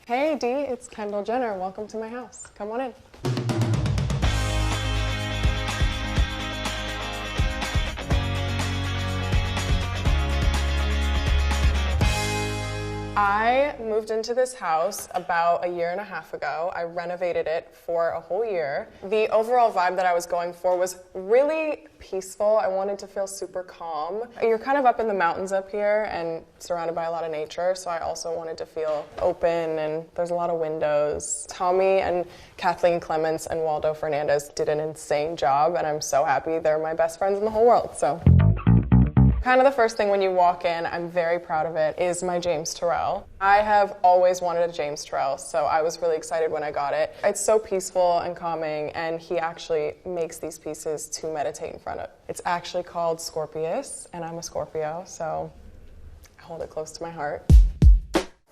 Hey Dee, it's Kendall Jenner. Welcome to my house. Come on in. I moved into this house about a year and a half ago. I renovated it for a whole year. The overall vibe that I was going for was really peaceful. I wanted to feel super calm. You're kind of up in the mountains up here and surrounded by a lot of nature, so I also wanted to feel open, and there's a lot of windows. Tommy and Kathleen Clements and Waldo Fernandez did an insane job, and I'm so happy. They're my best friends in the whole world, so. Kind of the first thing when you walk in, I'm very proud of it, is my James Turrell. I have always wanted a James Turrell, so I was really excited when I got it. It's so peaceful and calming, and he actually makes these pieces to meditate in front of. It's actually called Scorpius, and I'm a Scorpio, so I hold it close to my heart.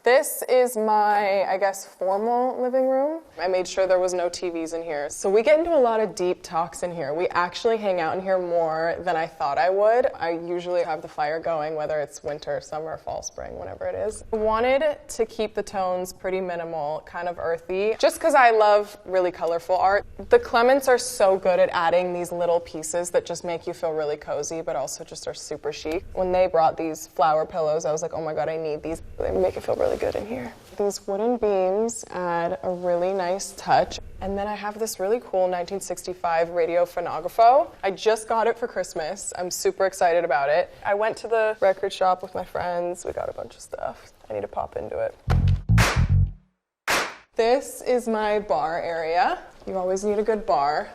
This is my, I guess, formal living room. I made sure there was no TVs in here. So we get into a lot of deep talks in here. We actually hang out in here more than I thought I would. I usually have the fire going, whether it's winter, summer, fall, spring, whatever it is. I wanted to keep the tones pretty minimal, kind of earthy, just because I love really colorful art. The Clements are so good at adding these little pieces that just make you feel really cozy, but also just are super chic. When they brought these flower pillows, I was like, oh my God, I need these. They make it feel really good in here. These wooden beams add a really nice touch. And then I have this really cool 1965 radio phonographo. I just got it for Christmas. I'm super excited about it. I went to the record shop with my friends. We got a bunch of stuff. I need to pop into it. This is my bar area. You always need a good bar.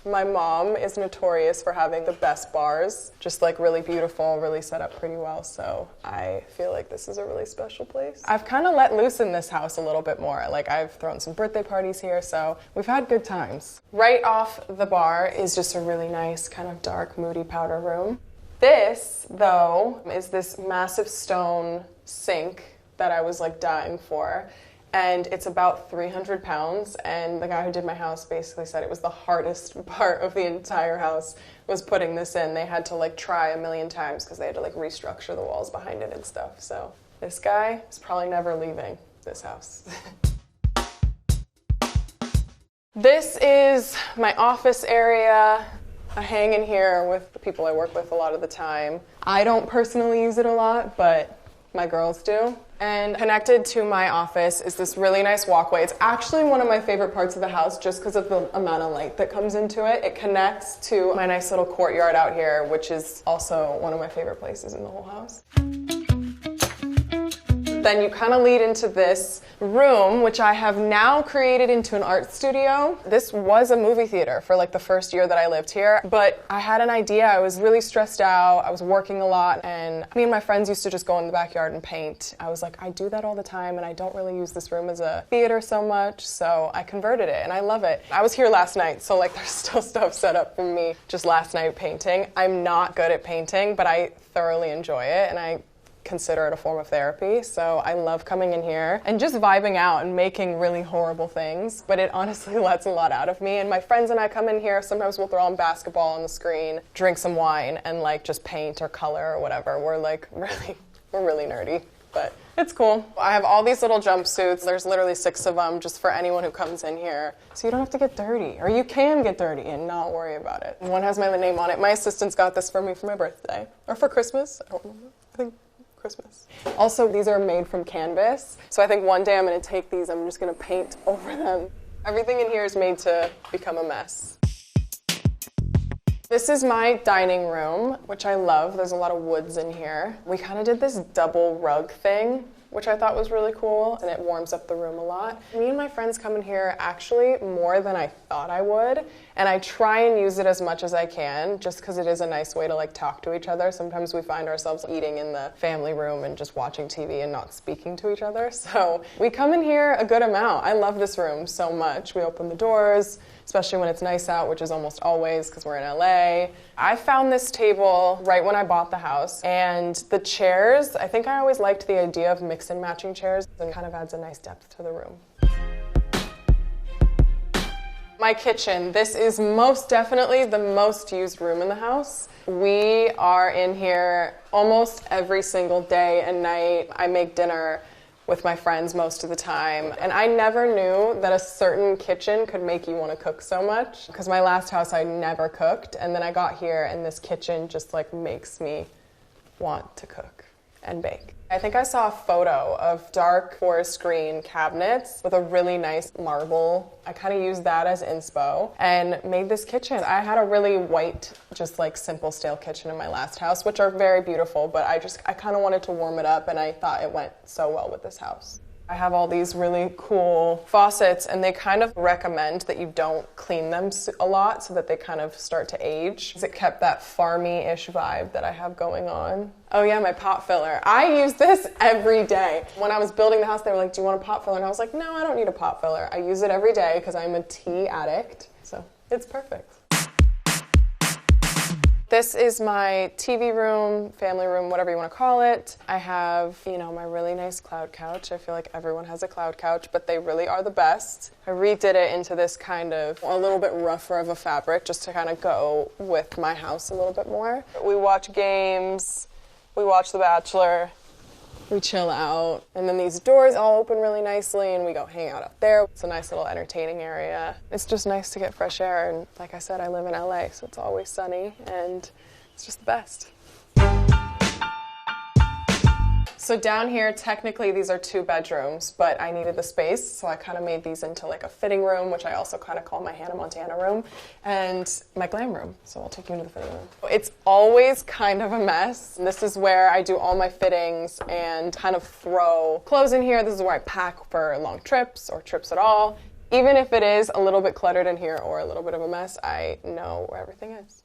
My mom is notorious for having the best bars, just like really beautiful, really set up pretty well, so I feel like this is a really special place. I've kind of let loose in this house a little bit more. Like, I've thrown some birthday parties here, so we've had good times. Right off the bar is just a really nice kind of dark, moody powder room. This, though, is this massive stone sink that I was like dying for. And it's about 300 pounds, and the guy who did my house basically said it was the hardest part of the entire house was putting this in. They had to like try a million times because they had to like restructure the walls behind it and stuff. So this guy is probably never leaving this house. This is my office area. I hang in here with the people I work with a lot of the time. I don't personally use it a lot, but my girls do. And connected to my office is this really nice walkway. It's actually one of my favorite parts of the house just because of the amount of light that comes into it. It connects to my nice little courtyard out here, which is also one of my favorite places in the whole house. Then you kind of lead into this room, which I have now created into an art studio. This was a movie theater for like the first year that I lived here, but I had an idea. I was really stressed out. I was working a lot, and me and my friends used to just go in the backyard and paint. I was like, I do that all the time, and I don't really use this room as a theater so much, so I converted it, and I love it. I was here last night, so like there's still stuff set up for me just last night painting. I'm not good at painting, but I thoroughly enjoy it, and I consider it a form of therapy, so I love coming in here and just vibing out and making really horrible things, but it honestly lets a lot out of me. And my friends and I come in here, sometimes we'll throw on basketball on the screen, drink some wine, and like just paint or color or whatever. We're really nerdy, but it's cool. I have all these little jumpsuits. There's literally 6 of them just for anyone who comes in here, so you don't have to get dirty, or you can get dirty and not worry about it. One has my name on it. My assistants got this for me for my birthday, or for Christmas, I don't remember. I think Christmas. Also, these are made from canvas, so I think one day I'm going to take these, I'm just going to paint over them. Everything in here is made to become a mess. This is my dining room, which I love. There's a lot of woods in here. We kind of did this double rug thing, which I thought was really cool, and it warms up the room a lot. Me and my friends come in here actually more than I thought I would, and I try and use it as much as I can, just because it is a nice way to like talk to each other. Sometimes we find ourselves eating in the family room and just watching TV and not speaking to each other, so we come in here a good amount. I love this room so much. We open the doors, especially when it's nice out, which is almost always because we're in LA. I found this table right when I bought the house, and the chairs, I think I always liked the idea of mix and matching chairs, and kind of adds a nice depth to the room. My kitchen. This is most definitely the most used room in the house. We are in here almost every single day and night. I make dinner with my friends most of the time. And I never knew that a certain kitchen could make you want to cook so much. Because my last house I never cooked, and then I got here and this kitchen just like makes me want to cook and bake. I think I saw a photo of dark forest green cabinets with a really nice marble. I kind of used that as inspo and made this kitchen. I had a really white, just like simple stale kitchen in my last house, which are very beautiful, but I kind of wanted to warm it up, and I thought it went so well with this house. I have all these really cool faucets, and they kind of recommend that you don't clean them a lot so that they kind of start to age. It kept that farmy-ish vibe that I have going on. Oh yeah, my pot filler. I use this every day. When I was building the house, they were like, do you want a pot filler? And I was like, no, I don't need a pot filler. I use it every day because I'm a tea addict, so it's perfect. This is my TV room, family room, whatever you want to call it. I have, my really nice cloud couch. I feel like everyone has a cloud couch, but they really are the best. I redid it into this kind of a little bit rougher of a fabric just to kind of go with my house a little bit more. We watch games, we watch The Bachelor, we chill out, and then these doors all open really nicely and we go hang out up there. It's a nice little entertaining area. It's just nice to get fresh air, and like I said, I live in LA, so it's always sunny and it's just the best. So down here, technically these are 2 bedrooms, but I needed the space, so I kind of made these into like a fitting room, which I also kind of call my Hannah Montana room, and my glam room. So I'll take you into the fitting room. It's always kind of a mess. This is where I do all my fittings and kind of throw clothes in here. This is where I pack for long trips or trips at all. Even if it is a little bit cluttered in here or a little bit of a mess, I know where everything is.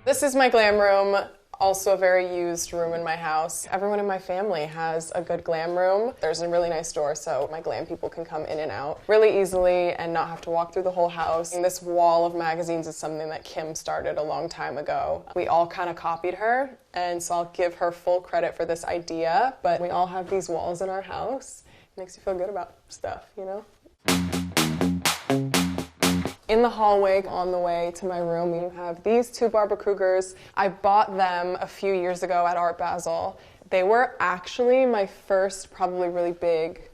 This is my glam room. Also a very used room in my house. Everyone in my family has a good glam room. There's a really nice door so my glam people can come in and out really easily and not have to walk through the whole house. And this wall of magazines is something that Kim started a long time ago. We all kind of copied her, and so I'll give her full credit for this idea, but we all have these walls in our house. It makes you feel good about stuff, In the hallway on the way to my room, you have these 2 Barbara Krugers. I bought them a few years ago at Art Basel. They were actually my first probably really big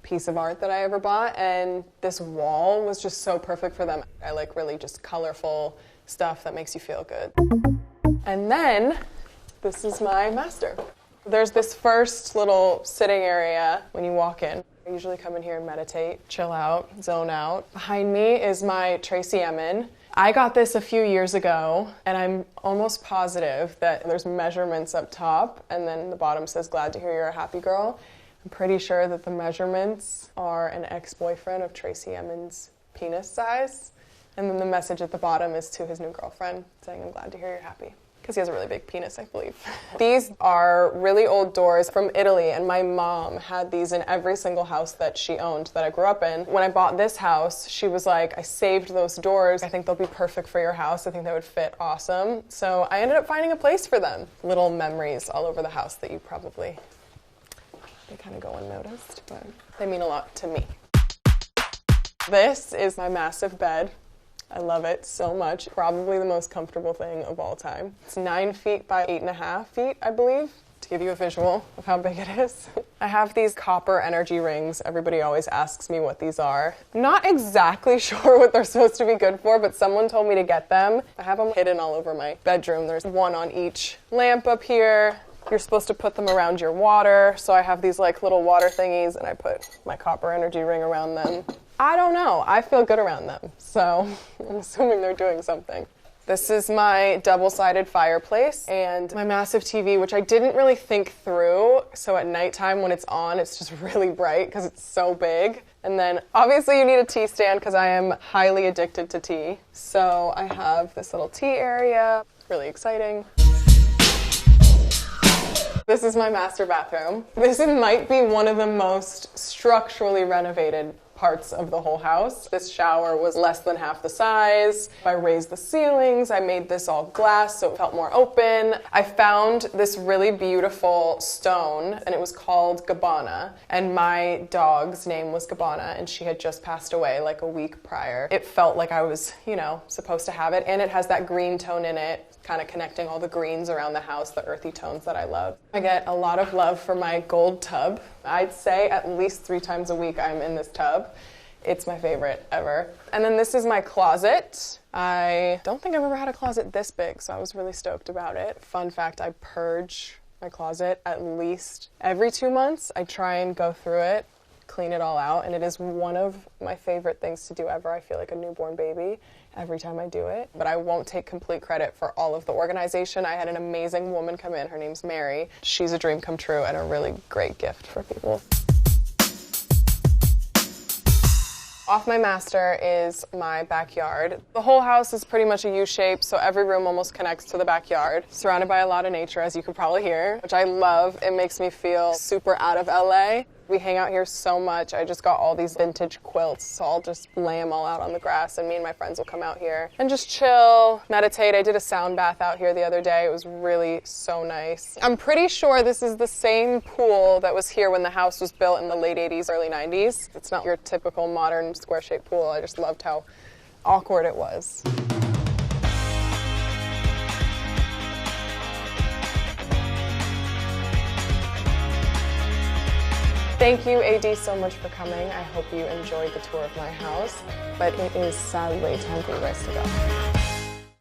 piece of art that I ever bought, and this wall was just so perfect for them. I like really just colorful stuff that makes you feel good. And then this is my master. There's this first little sitting area when you walk in. I usually come in here and meditate, chill out, zone out. Behind me is my Tracy Emin. I got this a few years ago, and I'm almost positive that there's measurements up top, and then the bottom says, glad to hear you're a happy girl. I'm pretty sure that the measurements are an ex-boyfriend of Tracy Emin's penis size, and then the message at the bottom is to his new girlfriend, saying, I'm glad to hear you're happy. Because he has a really big penis, I believe. These are really old doors from Italy, and my mom had these in every single house that she owned that I grew up in. When I bought this house, she was like, I saved those doors. I think they'll be perfect for your house. I think they would fit awesome. So I ended up finding a place for them. Little memories all over the house that you they kind of go unnoticed, but they mean a lot to me. This is my massive bed. I love it so much. Probably the most comfortable thing of all time. It's 9 feet by 8.5 feet, I believe, to give you a visual of how big it is. I have these copper energy rings. Everybody always asks me what these are. I'm not exactly sure what they're supposed to be good for, but someone told me to get them. I have them hidden all over my bedroom. There's one on each lamp up here. You're supposed to put them around your water. So I have these like little water thingies, and I put my copper energy ring around them. I don't know. I feel good around them, so I'm assuming they're doing something. This is my double-sided fireplace and my massive TV, which I didn't really think through. So at nighttime when it's on, it's just really bright because it's so big. And then obviously you need a tea stand because I am highly addicted to tea. So I have this little tea area, really exciting. This is my master bathroom. This might be one of the most structurally renovated parts of the whole house. This shower was less than half the size. I raised the ceilings. I made this all glass so it felt more open. I found this really beautiful stone and it was called Gabbana. And my dog's name was Gabbana and she had just passed away like a week prior. It felt like I was, supposed to have it, and it has that green tone in it kind of connecting all the greens around the house, the earthy tones that I love. I get a lot of love for my gold tub. I'd say at least 3 times a week I'm in this tub. It's my favorite ever. And then this is my closet. I don't think I've ever had a closet this big, so I was really stoked about it. Fun fact, I purge my closet at least every 2 months. I try and go through it, clean it all out, and it is one of my favorite things to do ever. I feel like a newborn baby every time I do it. But I won't take complete credit for all of the organization. I had an amazing woman come in. Her name's Mary. She's a dream come true and a really great gift for people. Off my master is my backyard. The whole house is pretty much a U shape, so every room almost connects to the backyard. Surrounded by a lot of nature, as you can probably hear, which I love. It makes me feel super out of LA. We hang out here so much. I just got all these vintage quilts, so I'll just lay them all out on the grass, and me and my friends will come out here and just chill, meditate. I did a sound bath out here the other day. It was really so nice. I'm pretty sure this is the same pool that was here when the house was built in the late 80s, early 90s. It's not your typical modern square-shaped pool. I just loved how awkward it was. Thank you, AD, so much for coming. I hope you enjoyed the tour of my house, but it is sadly time for you guys to go.